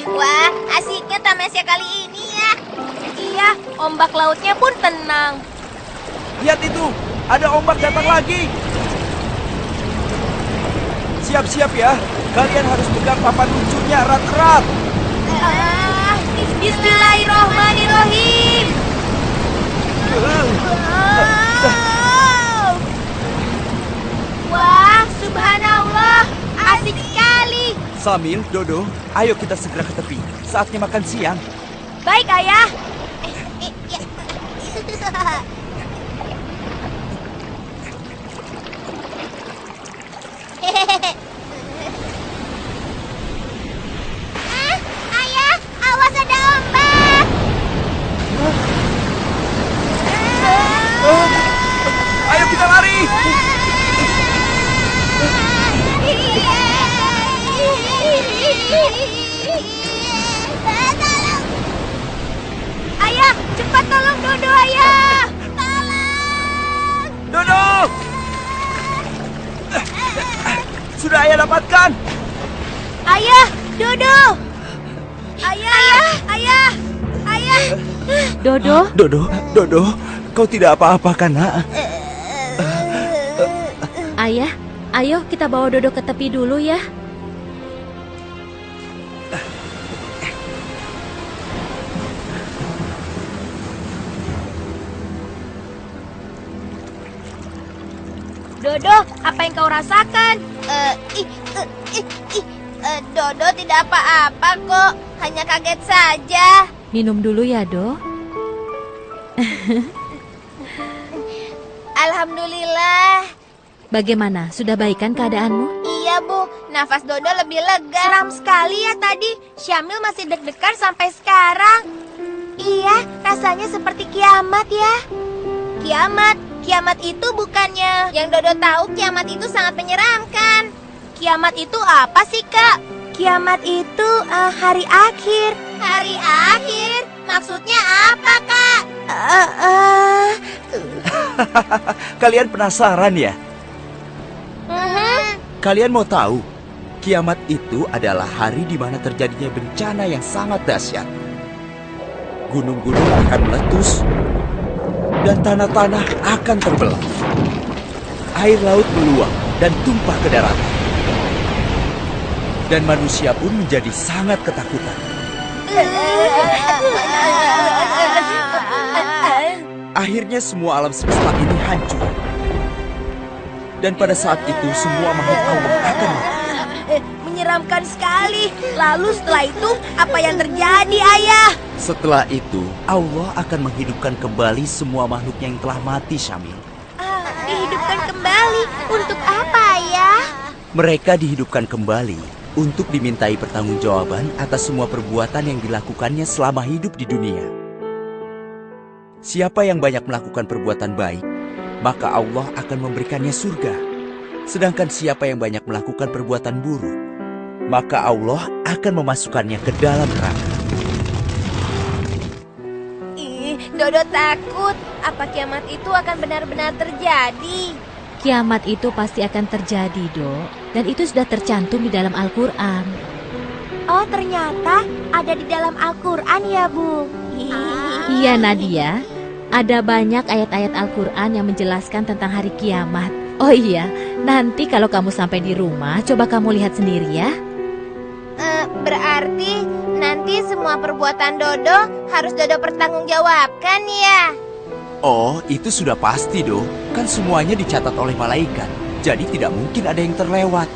Wah, asiknya tamasya kali ini ya. Iya, ombak lautnya pun tenang. Lihat itu, ada ombak datang lagi. Siap-siap ya, kalian harus pegang papan luncurnya erat-erat. Bismillahirrohmanirrohim. Wah, subhanallah, asik sekali. Samil, Dodo, ayo kita segera ke tepi. Saatnya makan siang. Baik, Ayah. Ayah, awas ada ombak. Ayo kita lari. Tolong, Ayah, cepat tolong Dodo, Ayah. tolong. Dodo! Sudah ayah dapatkan. Ayah, Dodo. Ayah. Dodo, Dodo, kau tidak apa-apa kan, nak? Ayah, ayo kita bawa Dodo ke tepi dulu ya. Dodo, apa yang kau rasakan? Dodo tidak apa-apa kok, hanya kaget saja. Minum dulu ya, Do. Alhamdulillah. Bagaimana? Sudah baikan keadaanmu? Iya Bu, nafas Dodo lebih lega. Seram sekali ya tadi. Syamil masih deg-degan sampai sekarang. Iya, rasanya seperti kiamat ya. Kiamat itu bukannya. Yang Dodo tahu kiamat itu sangat menyeramkan. Kiamat itu apa sih, Kak? Kiamat itu hari akhir. Hari akhir? Maksudnya apa, Kak? Kalian penasaran ya? Kalian mau tahu? Kiamat itu adalah hari di mana terjadinya bencana yang sangat dahsyat. Gunung-gunung akan meletus dan tanah-tanah akan terbelah. Air laut meluap dan tumpah ke daratan. Dan manusia pun menjadi sangat ketakutan. Akhirnya semua alam semesta ini hancur. Dan pada saat itu semua makhluk Allah akan mati. Menyeramkan sekali. Lalu setelah itu, apa yang terjadi, Ayah? Setelah itu, Allah akan menghidupkan kembali semua makhluknya yang telah mati, Syamil. Dihidupkan kembali. Untuk apa, Ayah? Mereka dihidupkan kembali untuk dimintai pertanggungjawaban atas semua perbuatan yang dilakukannya selama hidup di dunia. Siapa yang banyak melakukan perbuatan baik, maka Allah akan memberikannya surga. Sedangkan siapa yang banyak melakukan perbuatan buruk, maka Allah akan memasukkannya ke dalam neraka. Dodo takut. Apa kiamat itu akan benar-benar terjadi? Kiamat itu pasti akan terjadi, Dok. Dan itu sudah tercantum di dalam Al-Quran. Oh, ternyata ada di dalam Al-Quran ya, Bu. Iya, Nadia. Ada banyak ayat-ayat Al-Quran yang menjelaskan tentang hari kiamat. Oh iya, nanti kalau kamu sampai di rumah, coba kamu lihat sendiri ya. Berarti nanti semua perbuatan Dodo harus Dodo pertanggungjawabkan ya? Oh, itu sudah pasti, Do. Kan semuanya dicatat oleh malaikat. Jadi tidak mungkin ada yang terlewat.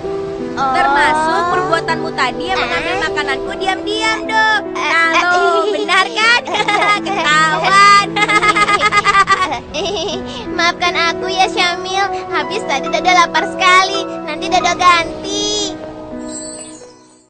Termasuk perbuatanmu tadi yang mengambil makananku diam-diam, Dok. Halo, benar kan? Ketahuan. Maafkan aku ya, Syamil. Habis tadi Dodo lapar sekali. Nanti Dodo ganti.